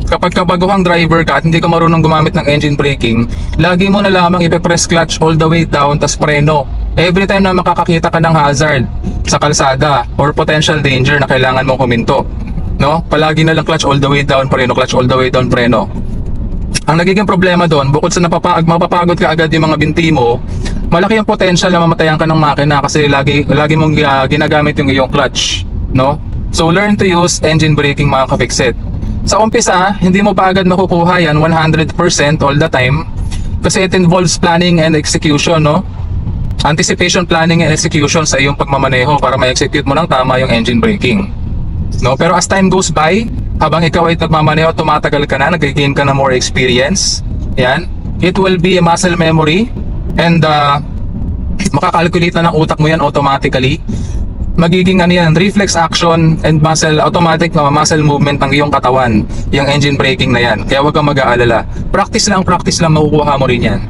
kapag kabaguhang driver ka at hindi ka marunong gumamit ng engine braking, lagi mo na lamang ipe-press clutch all the way down tas preno. Every time na makakakita ka ng hazard sa kalsada or potential danger na kailangan mong huminto, no? Palagi na lang clutch all the way down, preno, clutch all the way down, preno. Ang nagiging problema doon, bukod sa mapapagod ka agad yung mga binti mo, malaki ang potential na mamatayan ka ng makina kasi lagi mong ginagamit yung iyong clutch, no? So learn to use engine braking, mga kapiksit. Sa umpisa, hindi mo pa agad makukuha yan 100% all the time kasi it involves planning and execution, no? Anticipation, planning, and execution sa iyong pagmamaneho para ma-execute mo ng tama yung engine braking, no? Pero as time goes by, habang ikaw ay nagmamaneho, tumatagal ka na, nag-gain ka na more experience, yan, it will be a muscle memory and makakalculate na ng utak mo yan automatically. Magiging ano yan, reflex action and automatic muscle movement ng iyong katawan, yung engine braking na yan. Kaya huwag kang mag-aalala. Practice lang, makukuha mo rin yan.